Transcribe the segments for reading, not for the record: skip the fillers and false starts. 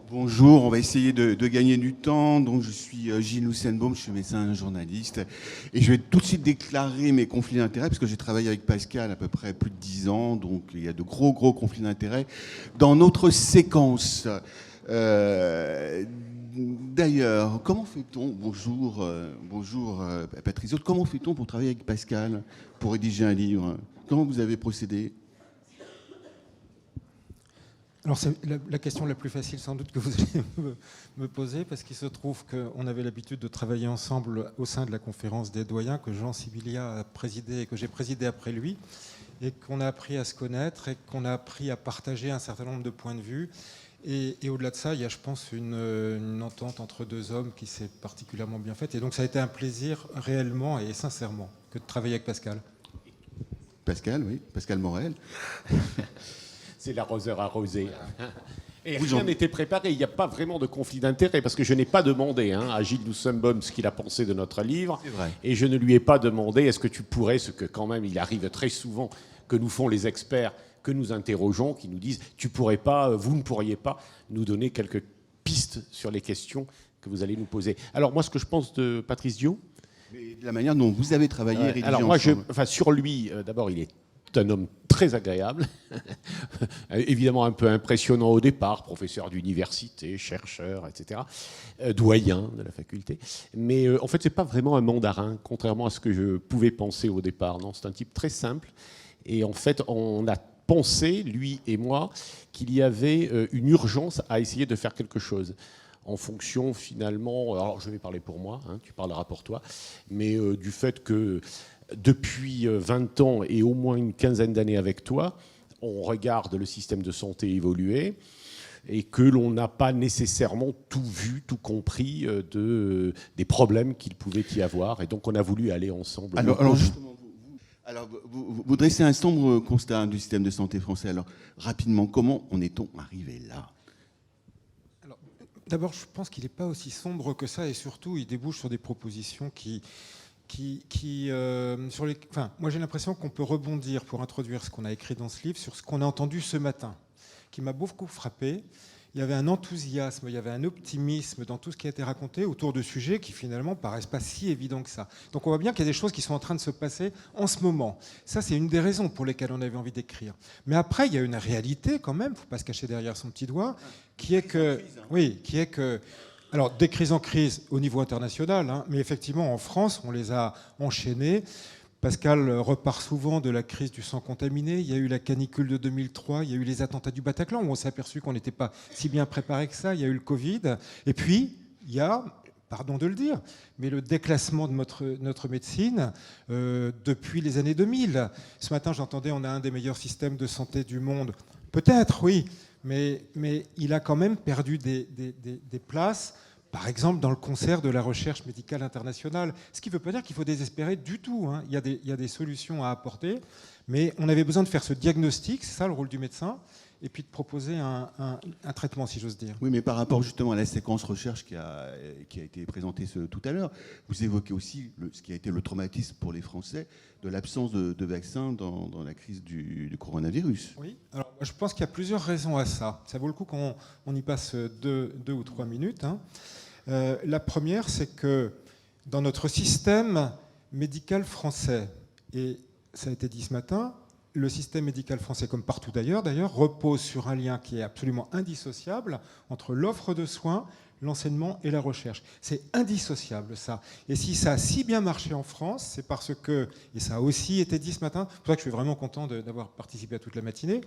Bonjour, on va essayer de gagner du temps. Donc, je suis Gilles Nussbaum, je suis médecin journaliste. Et je vais tout de suite déclarer mes conflits d'intérêts, parce que j'ai travaillé avec Pascal à peu près plus de 10 ans. Donc, il y a de gros conflits d'intérêts dans notre séquence. D'ailleurs, comment fait-on, bonjour Patrice, comment fait-on pour travailler avec Pascal, pour rédiger un livre? Comment vous avez procédé? Alors c'est la question la plus facile sans doute que vous allez me poser, parce qu'il se trouve qu'on avait l'habitude de travailler ensemble au sein de la conférence des doyens que Jean Sibilia a présidé et que j'ai présidé après lui, et qu'on a appris à se connaître et qu'on a appris à partager un certain nombre de points de vue. Et au-delà de ça, il y a, je pense, une entente entre deux hommes qui s'est particulièrement bien faite. Et donc ça a été un plaisir réellement et sincèrement que de travailler avec Pascal. Pascal, oui, Pascal Morel. C'est l'arroseur arrosé. Et rien n'était préparé, il n'y a pas vraiment de conflit d'intérêt, parce que je n'ai pas demandé à Gilles Nussbaum ce qu'il a pensé de notre livre, et je ne lui ai pas demandé est-ce que tu pourrais, ce que quand même il arrive très souvent que nous font les experts, que nous interrogeons, qui nous disent tu pourrais pas, vous ne pourriez pas nous donner quelques pistes sur les questions que vous allez nous poser. Alors moi, ce que je pense de Patrice Diot, de la manière dont vous avez travaillé et rédigé alors moi, ensemble. sur lui, d'abord, il est un homme très agréable, évidemment un peu impressionnant au départ, professeur d'université, chercheur, etc., doyen de la faculté. Mais en fait, c'est pas vraiment un mandarin, contrairement à ce que je pouvais penser au départ. Non, c'est un type très simple. Et en fait, on a pensé, lui et moi, qu'il y avait une urgence à essayer de faire quelque chose. En fonction, finalement, alors je vais parler pour moi, tu parleras pour toi, mais du fait que depuis 20 ans et au moins une quinzaine d'années avec toi, on regarde le système de santé évoluer et que l'on n'a pas nécessairement tout vu, tout compris des problèmes qu'il pouvait y avoir. Et donc on a voulu aller ensemble. Alors justement, vous dressez un sombre constat du système de santé français. Alors rapidement, comment en est-on arrivé là? D'abord, je pense qu'il n'est pas aussi sombre que ça, et surtout, il débouche sur des propositions moi j'ai l'impression qu'on peut rebondir pour introduire ce qu'on a écrit dans ce livre sur ce qu'on a entendu ce matin, qui m'a beaucoup frappé. Il y avait un enthousiasme, il y avait un optimisme dans tout ce qui a été raconté autour de sujets qui finalement paraissent pas si évidents que ça. Donc on voit bien qu'il y a des choses qui sont en train de se passer en ce moment. Ça, c'est une des raisons pour lesquelles on avait envie d'écrire. Mais après, il y a une réalité quand même, il ne faut pas se cacher derrière son petit doigt, qui est que... Alors, des crises en crise au niveau international, mais effectivement, en France, on les a enchaînées. Pascal repart souvent de la crise du sang contaminé. Il y a eu la canicule de 2003, il y a eu les attentats du Bataclan, où on s'est aperçu qu'on n'était pas si bien préparé que ça. Il y a eu le Covid. Et puis, il y a, pardon de le dire, mais le déclassement de notre médecine depuis les années 2000. Ce matin, j'entendais, on a un des meilleurs systèmes de santé du monde. Peut-être, oui. Mais il a quand même perdu des places, par exemple dans le concert de la recherche médicale internationale. Ce qui ne veut pas dire qu'il faut désespérer du tout. Il y a des solutions à apporter, mais on avait besoin de faire ce diagnostic, c'est ça le rôle du médecin, et puis de proposer un traitement, si j'ose dire. Oui, mais par rapport justement à la séquence recherche qui a été présentée tout à l'heure, vous évoquez aussi ce qui a été le traumatisme pour les Français de l'absence de vaccins dans la crise du coronavirus. Oui, alors je pense qu'il y a plusieurs raisons à ça. Ça vaut le coup qu'on y passe deux ou 3 minutes. La première, c'est que dans notre système médical français, et ça a été dit ce matin, le système médical français, comme partout d'ailleurs, repose sur un lien qui est absolument indissociable entre l'offre de soins, l'enseignement et la recherche. C'est indissociable, ça. Et si ça a si bien marché en France, c'est parce que, et ça a aussi été dit ce matin, c'est pour ça que je suis vraiment content d'avoir participé à toute la matinée,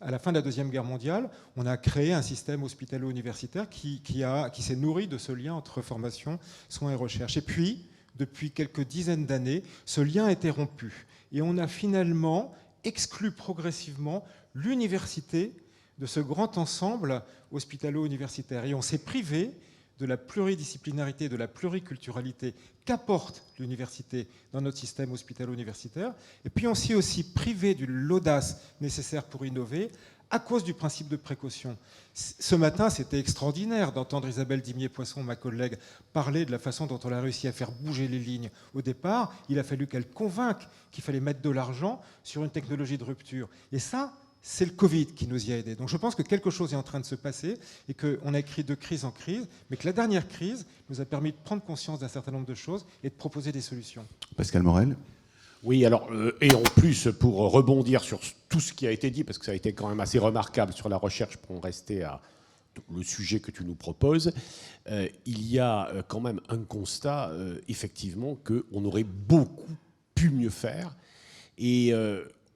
à la fin de la Deuxième Guerre mondiale, on a créé un système hospitalo-universitaire qui s'est nourri de ce lien entre formation, soins et recherche. Et puis, depuis quelques dizaines d'années, ce lien a été rompu. Et on a finalement exclut progressivement l'université de ce grand ensemble hospitalo-universitaire. Et on s'est privé de la pluridisciplinarité, de la pluriculturalité qu'apporte l'université dans notre système hospitalo-universitaire. Et puis on s'est aussi privé de l'audace nécessaire pour innover à cause du principe de précaution. Ce matin, c'était extraordinaire d'entendre Isabelle Dimier-Poisson, ma collègue, parler de la façon dont on a réussi à faire bouger les lignes. Au départ, il a fallu qu'elle convainque qu'il fallait mettre de l'argent sur une technologie de rupture. Et ça, c'est le Covid qui nous y a aidés. Donc je pense que quelque chose est en train de se passer et qu'on a écrit de crise en crise, mais que la dernière crise nous a permis de prendre conscience d'un certain nombre de choses et de proposer des solutions. Pascal Morel. Oui, alors, et en plus, pour rebondir sur tout ce qui a été dit, parce que ça a été quand même assez remarquable sur la recherche pour en rester à le sujet que tu nous proposes, il y a quand même un constat, effectivement, qu'on aurait beaucoup pu mieux faire. Et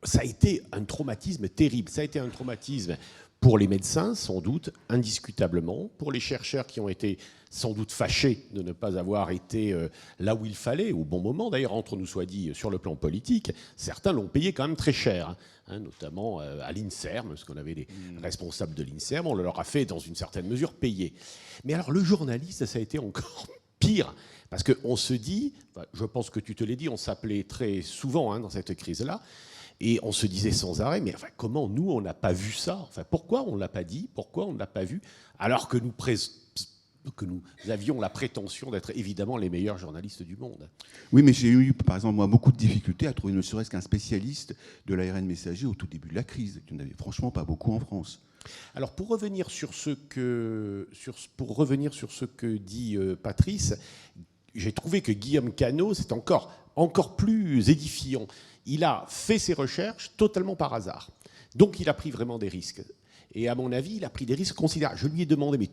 ça a été un traumatisme terrible. Ça a été un traumatisme pour les médecins, sans doute, indiscutablement, pour les chercheurs qui ont été sans doute fâchés de ne pas avoir été là où il fallait, au bon moment. D'ailleurs, entre nous soit dit, sur le plan politique, certains l'ont payé quand même très cher, hein, notamment à l'INSERM, parce qu'on avait des responsables de l'INSERM, on leur a fait, dans une certaine mesure, payer. Mais alors, le journaliste, ça a été encore pire, parce qu'on se dit, je pense que tu te l'as dit, on s'appelait très souvent dans cette crise-là, et on se disait sans arrêt, mais enfin, comment nous, on n'a pas vu ça? Enfin, pourquoi on ne l'a pas dit? Pourquoi on ne l'a pas vu? Alors que nous avions la prétention d'être évidemment les meilleurs journalistes du monde. Oui, mais j'ai eu, par exemple, moi, beaucoup de difficultés à trouver ne serait-ce qu'un spécialiste de l'ARN messager au tout début de la crise. Il n'y en avait franchement pas beaucoup en France. Alors, pour revenir sur ce que dit Patrice, j'ai trouvé que Guillaume Cano, c'est encore plus édifiant. Il a fait ses recherches totalement par hasard. Donc, il a pris vraiment des risques. Et à mon avis, il a pris des risques considérables. Je lui ai demandé, mais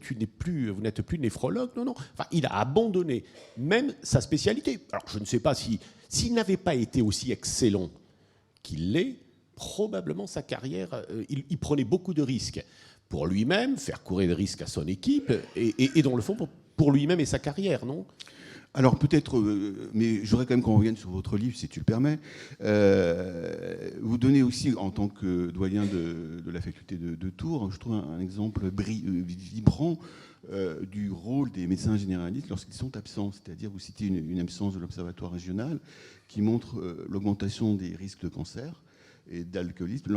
vous n'êtes plus néphrologue? Non. Enfin, il a abandonné même sa spécialité. Alors, je ne sais pas s'il n'avait pas été aussi excellent qu'il l'est, probablement sa carrière, il prenait beaucoup de risques pour lui-même, faire courir des risques à son équipe, et dans le fond, pour lui-même et sa carrière, non? Alors peut-être, mais j'aurais quand même qu'on revienne sur votre livre, si tu le permets. Vous donnez aussi, en tant que doyen de la faculté de Tours, je trouve un exemple vibrant du rôle des médecins généralistes lorsqu'ils sont absents. C'est-à-dire, vous citez une absence de l'Observatoire régional qui montre l'augmentation des risques de cancer et d'alcoolisme,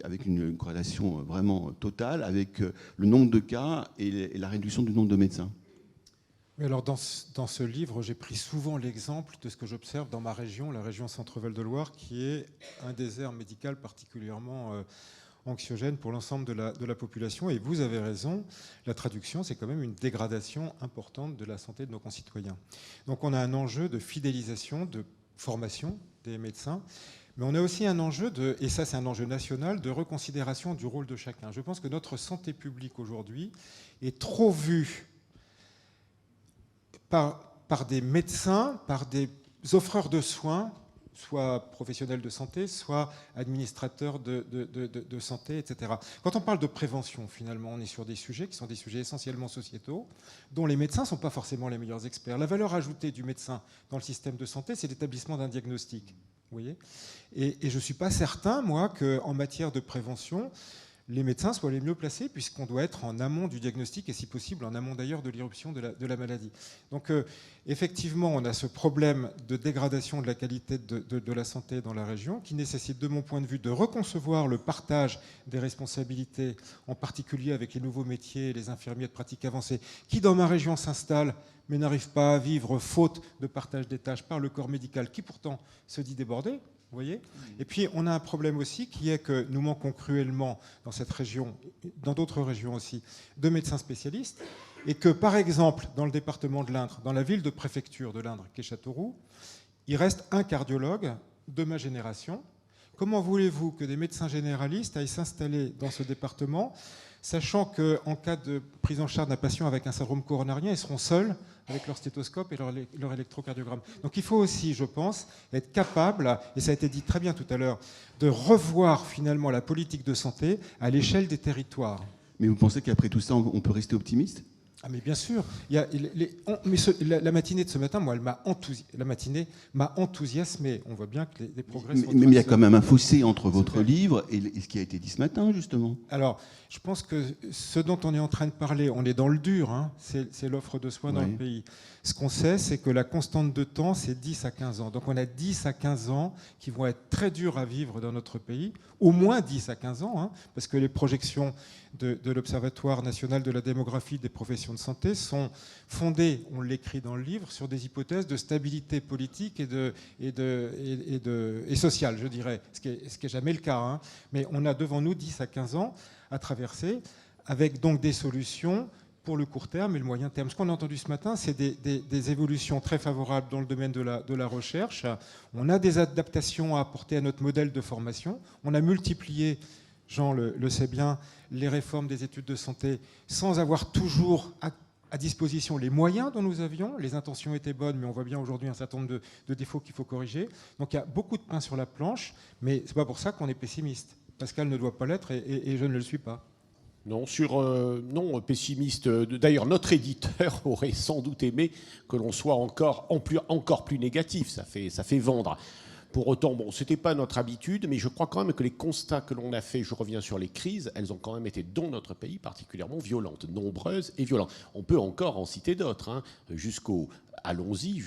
avec une corrélation vraiment totale avec le nombre de cas et la réduction du nombre de médecins. Alors dans ce livre, j'ai pris souvent l'exemple de ce que j'observe dans ma région, la région Centre-Val de Loire, qui est un désert médical particulièrement anxiogène pour l'ensemble de la population. Et vous avez raison, la traduction, c'est quand même une dégradation importante de la santé de nos concitoyens. Donc on a un enjeu de fidélisation, de formation des médecins, mais on a aussi un enjeu et ça c'est un enjeu national, de reconsidération du rôle de chacun. Je pense que notre santé publique aujourd'hui est trop vue par des médecins, par des offreurs de soins, soit professionnels de santé, soit administrateurs de santé, etc. Quand on parle de prévention, finalement, on est sur des sujets qui sont des sujets essentiellement sociétaux, dont les médecins ne sont pas forcément les meilleurs experts. La valeur ajoutée du médecin dans le système de santé, c'est l'établissement d'un diagnostic. Vous voyez ? Et je ne suis pas certain, moi, qu'en matière de prévention, les médecins soient les mieux placés, puisqu'on doit être en amont du diagnostic et, si possible, en amont d'ailleurs de l'irruption de la maladie. Donc, effectivement, on a ce problème de dégradation de la qualité de la santé dans la région qui nécessite, de mon point de vue, de reconcevoir le partage des responsabilités, en particulier avec les nouveaux métiers, les infirmiers de pratique avancée, qui, dans ma région, s'installent, mais n'arrivent pas à vivre faute de partage des tâches par le corps médical, qui pourtant se dit débordé. Vous voyez ? Et puis, on a un problème aussi qui est que nous manquons cruellement dans cette région, dans d'autres régions aussi, de médecins spécialistes. Et que, par exemple, dans le département de l'Indre, dans la ville de préfecture de l'Indre, qui est Châteauroux, il reste un cardiologue de ma génération. Comment voulez-vous que des médecins généralistes aillent s'installer dans ce département, sachant qu'en cas de prise en charge d'un patient avec un syndrome coronarien, ils seront seuls avec leur stéthoscope et leur électrocardiogramme. Donc il faut aussi, je pense, être capable, et ça a été dit très bien tout à l'heure, de revoir finalement la politique de santé à l'échelle des territoires. Mais vous pensez qu'après tout ça, on peut rester optimiste ? Ah mais bien sûr, la matinée de ce matin, moi, la matinée m'a enthousiasmé. On voit bien que les progrès sont... Mais il y a quand même un fossé entre votre livre et ce qui a été dit ce matin, justement. Alors, je pense que ce dont on est en train de parler, on est dans le dur, hein, c'est l'offre de soins dans le pays. Ce qu'on sait, c'est que la constante de temps, c'est 10 à 15 ans. Donc on a 10 à 15 ans qui vont être très durs à vivre dans notre pays, au moins 10 à 15 ans, hein, parce que les projections de l'Observatoire national de la démographie des professions de santé sont fondées, on l'écrit dans le livre, sur des hypothèses de stabilité politique et sociale, je dirais, ce qui est jamais le cas. Hein. Mais on a devant nous 10 à 15 ans à traverser, avec donc des solutions pour le court terme et le moyen terme. Ce qu'on a entendu ce matin, c'est des évolutions très favorables dans le domaine de la recherche. On a des adaptations à apporter à notre modèle de formation. On a multiplié, Jean le sait bien, les réformes des études de santé sans avoir toujours à disposition les moyens dont nous avions. Les intentions étaient bonnes, mais on voit bien aujourd'hui un certain nombre de défauts qu'il faut corriger. Donc il y a beaucoup de pain sur la planche, mais ce n'est pas pour ça qu'on est pessimiste. Pascal ne doit pas l'être et je ne le suis pas. Non, non, pessimiste. D'ailleurs, notre éditeur aurait sans doute aimé que l'on soit encore plus négatif. Ça fait vendre. Pour autant, bon, ce n'était pas notre habitude, mais je crois quand même que les constats que l'on a faits, je reviens sur les crises, elles ont quand même été, dans notre pays, particulièrement violentes, nombreuses et violentes. On peut encore en citer d'autres, hein, allons-y,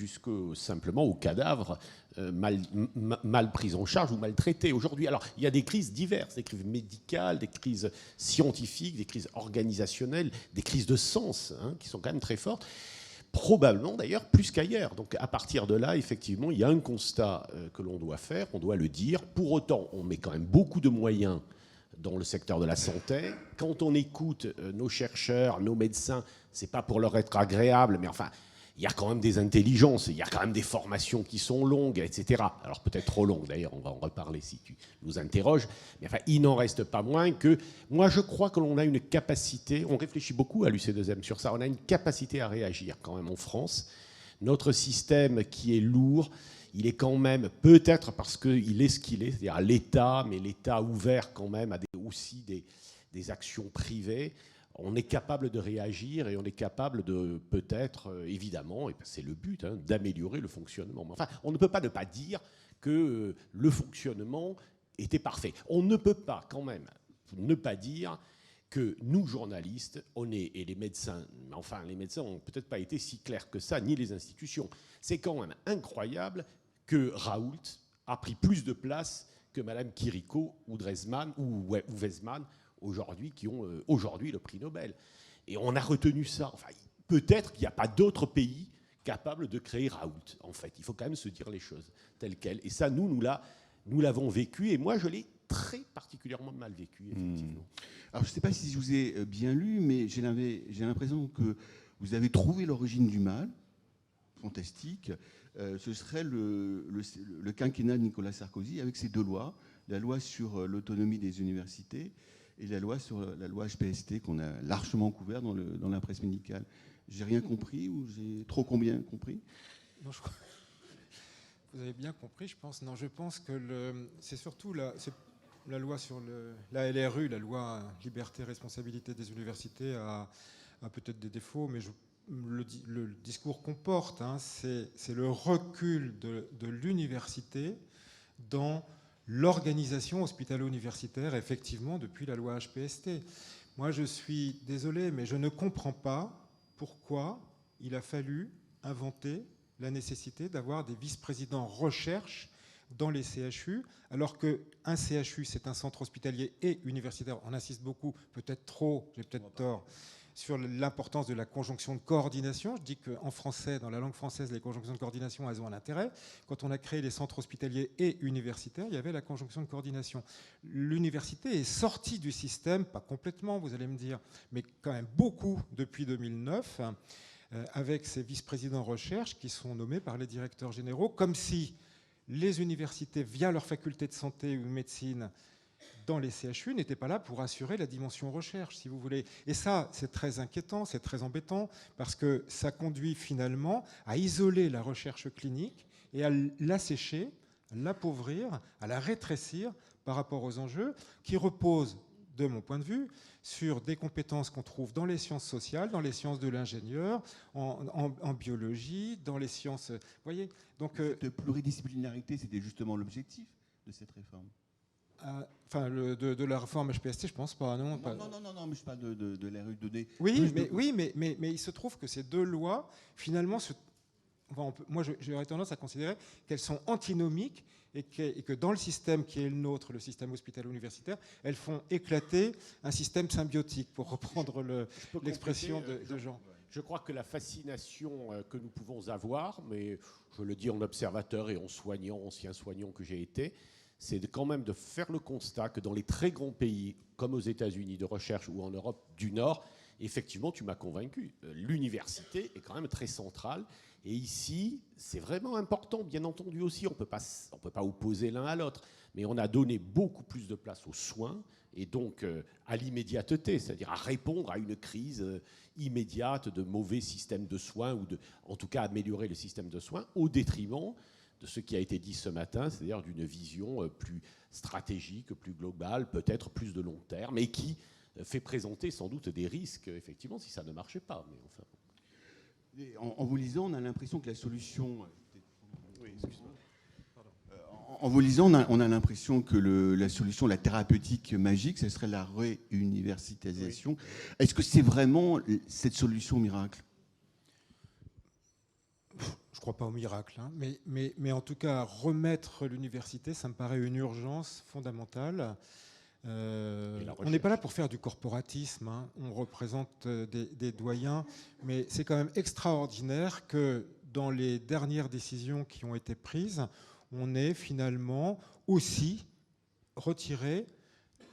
simplement aux cadavres mal pris en charge ou maltraités aujourd'hui. Alors, il y a des crises diverses, des crises médicales, des crises scientifiques, des crises organisationnelles, des crises de sens, hein, qui sont quand même très fortes. Probablement d'ailleurs plus qu'ailleurs. Donc à partir de là, effectivement, il y a un constat que l'on doit faire, on doit le dire. Pour autant, on met quand même beaucoup de moyens dans le secteur de la santé. Quand on écoute nos chercheurs, nos médecins, c'est pas pour leur être agréable, mais enfin, il y a quand même des intelligences, il y a quand même des formations qui sont longues, etc. Alors peut-être trop longues d'ailleurs, on va en reparler si tu nous interroges. Mais enfin, il n'en reste pas moins que, moi je crois que l'on a une capacité, on réfléchit beaucoup à l'UC2M sur ça, on a une capacité à réagir quand même en France. Notre système qui est lourd, il est quand même, peut-être parce qu'il est ce qu'il est, c'est-à-dire l'État, mais l'État ouvert quand même à aussi des actions privées. On est capable de réagir et on est capable de, peut-être, évidemment, et c'est le but, hein, d'améliorer le fonctionnement. Enfin, on ne peut pas ne pas dire que le fonctionnement était parfait. On ne peut pas, quand même, ne pas dire que nous, journalistes, et les médecins, enfin, les médecins n'ont peut-être pas été si clairs que ça, ni les institutions. C'est quand même incroyable que Raoult a pris plus de place que Mme Quirico ou Dresman ou Weizmann, aujourd'hui, qui ont aujourd'hui le prix Nobel. Et on a retenu ça. Enfin, peut-être qu'il n'y a pas d'autres pays capables de créer Raoult, en fait. Il faut quand même se dire les choses telles quelles. Et ça, nous l'avons vécu, et moi, je l'ai très particulièrement mal vécu, effectivement. Alors, je ne sais pas si je vous ai bien lu, mais j'ai l'impression que vous avez trouvé l'origine du mal. Fantastique. Ce serait le quinquennat de Nicolas Sarkozy avec ses deux lois, la loi sur l'autonomie des universités et la loi HPST qu'on a largement couvert dans la presse médicale. J'ai rien compris ou j'ai trop combien compris? Non, vous avez bien compris, je pense. Non, je pense que c'est surtout la loi sur la LRU, la loi Liberté et Responsabilité des universités, a peut-être des défauts, mais le discours qu'on porte, hein, c'est le recul de l'université dans l'organisation hospitalo-universitaire, effectivement, depuis la loi HPST. Moi, je suis désolé, mais je ne comprends pas pourquoi il a fallu inventer la nécessité d'avoir des vice-présidents recherche dans les CHU, alors qu'un CHU, c'est un centre hospitalier et universitaire. On insiste beaucoup, peut-être trop, j'ai peut-être tort, sur l'importance de la conjonction de coordination. Je dis qu'en français, dans la langue française, les conjonctions de coordination, elles ont un intérêt. Quand on a créé les centres hospitaliers et universitaires, il y avait la conjonction de coordination. L'université est sortie du système, pas complètement, vous allez me dire, mais quand même beaucoup depuis 2009, avec ces vice-présidents recherche qui sont nommés par les directeurs généraux, comme si les universités, via leur faculté de santé ou de médecine, dans les CHU, n'étaient pas là pour assurer la dimension recherche, si vous voulez. Et ça, c'est très inquiétant, c'est très embêtant, parce que ça conduit finalement à isoler la recherche clinique et à l'assécher, à l'appauvrir, à la rétrécir par rapport aux enjeux qui reposent, de mon point de vue, sur des compétences qu'on trouve dans les sciences sociales, dans les sciences de l'ingénieur, en biologie, dans les sciences... Vous voyez, donc, cette pluridisciplinarité, c'était justement l'objectif de cette réforme. Enfin, de la réforme HPST, je pense pas, non. Non, mais je parle de l'RU2D. Oui, mais il se trouve que ces deux lois, finalement, moi j'aurais tendance à considérer qu'elles sont antinomiques et que dans le système qui est le nôtre, le système hospitalo-universitaire, elles font éclater un système symbiotique, pour reprendre l'expression de Jean. Je crois que la fascination que nous pouvons avoir, mais je le dis en observateur et en soignant, ancien soignant que j'ai été, c'est quand même de faire le constat que dans les très grands pays, comme aux États-Unis de recherche ou en Europe du Nord, effectivement, tu m'as convaincu, l'université est quand même très centrale. Et ici, c'est vraiment important, bien entendu aussi, on ne peut pas opposer l'un à l'autre, mais on a donné beaucoup plus de place aux soins et donc à l'immédiateté, c'est-à-dire à répondre à une crise immédiate de mauvais systèmes de soins, ou en tout cas améliorer le système de soins, au détriment de ce qui a été dit ce matin, c'est-à-dire d'une vision plus stratégique, plus globale, peut-être plus de long terme, et qui fait présenter sans doute des risques, effectivement, si ça ne marchait pas. Mais enfin. En vous lisant, on a l'impression que la solution... Oui, excuse-moi. En vous lisant, on a l'impression que la solution, la thérapeutique magique, ce serait la réuniversitarisation. Oui. Est-ce que c'est vraiment cette solution miracle ? Je ne crois pas au miracle, hein, mais en tout cas, remettre l'université, ça me paraît une urgence fondamentale. On n'est pas là pour faire du corporatisme, hein. On représente des doyens, mais c'est quand même extraordinaire que dans les dernières décisions qui ont été prises, on ait finalement aussi retiré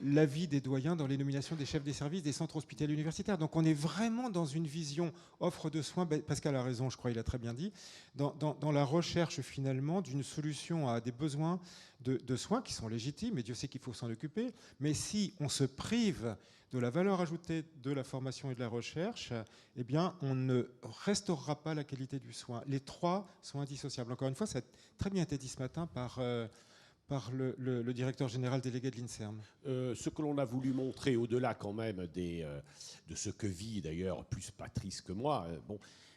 l'avis des doyens dans les nominations des chefs des services des centres hospitaliers universitaires. Donc on est vraiment dans une vision offre de soins, Pascal a raison, je crois, il a très bien dit, dans la recherche finalement d'une solution à des besoins de soins qui sont légitimes, et Dieu sait qu'il faut s'en occuper, mais si on se prive de la valeur ajoutée de la formation et de la recherche, eh bien on ne restaurera pas la qualité du soin. Les trois sont indissociables. Encore une fois, ça a très bien été dit ce matin par le directeur général délégué de l'INSERM. Ce que l'on a voulu montrer, au-delà quand même de ce que vit d'ailleurs plus Patrice que moi,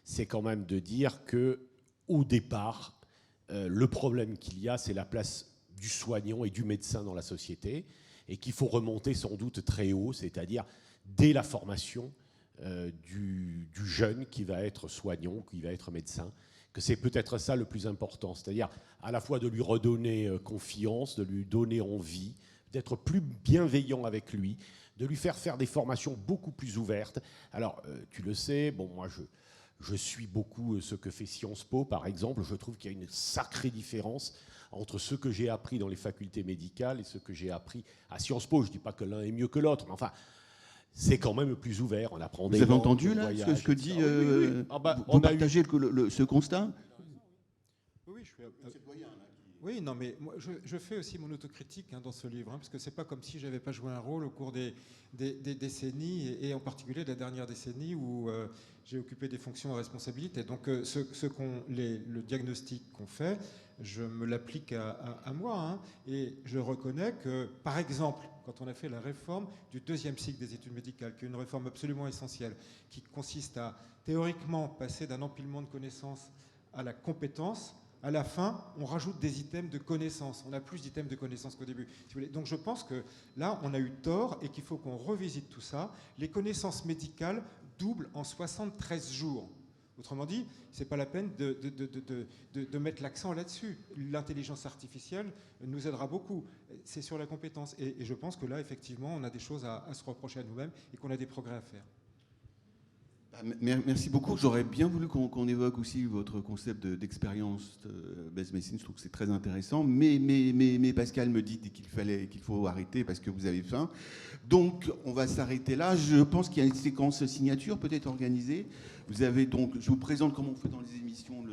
c'est quand même de dire qu'au départ, le problème qu'il y a, c'est la place du soignant et du médecin dans la société, et qu'il faut remonter sans doute très haut, c'est-à-dire dès la formation du jeune qui va être soignant, qui va être médecin, que c'est peut-être ça le plus important, c'est-à-dire à la fois de lui redonner confiance, de lui donner envie, d'être plus bienveillant avec lui, de lui faire des formations beaucoup plus ouvertes. Alors, tu le sais, moi je suis beaucoup ce que fait Sciences Po, par exemple. Je trouve qu'il y a une sacrée différence entre ce que j'ai appris dans les facultés médicales et ce que j'ai appris à Sciences Po. Je ne dis pas que l'un est mieux que l'autre, mais enfin... c'est quand même plus ouvert. On apprend. Vous avez entendu là ce que dit vous partagez ce constat? Oui, je suis. Oui, non, mais moi, je fais aussi mon autocritique dans ce livre, parce que c'est pas comme si j'avais pas joué un rôle au cours des décennies, et en particulier de la dernière décennie où j'ai occupé des fonctions à responsabilité. Donc, le diagnostic qu'on fait, je me l'applique à moi, et je reconnais que, par exemple, quand on a fait la réforme du deuxième cycle des études médicales, qui est une réforme absolument essentielle, qui consiste à théoriquement passer d'un empilement de connaissances à la compétence. À la fin, on rajoute des items de connaissances. On a plus d'items de connaissances qu'au début. Si vous voulez. Donc je pense que là, on a eu tort et qu'il faut qu'on revisite tout ça. Les connaissances médicales doublent en 73 jours. Autrement dit, ce n'est pas la peine de mettre l'accent là-dessus. L'intelligence artificielle nous aidera beaucoup. C'est sur la compétence. Et je pense que là, effectivement, on a des choses à se reprocher à nous-mêmes et qu'on a des progrès à faire. Merci beaucoup. J'aurais bien voulu qu'on évoque aussi votre concept d'expérience based medicine. Je trouve que c'est très intéressant. Mais Pascal me dit qu'il faut arrêter parce que vous avez faim. Donc, on va s'arrêter là. Je pense qu'il y a une séquence signature peut-être organisée. Vous avez donc, je vous présente comme on fait dans les émissions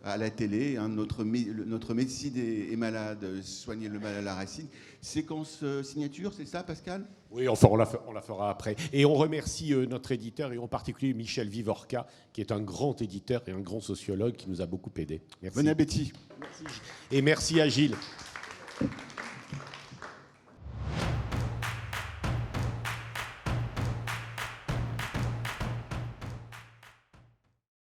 à la télé. Notre médecine est malade, soigner le mal à la racine. Séquence signature, c'est ça, Pascal ? Oui, enfin, on la fera après. Et on remercie notre éditeur, et en particulier Michel Vivorca, qui est un grand éditeur et un grand sociologue qui nous a beaucoup aidés. Merci. Bon appétit. Merci. Et merci à Gilles.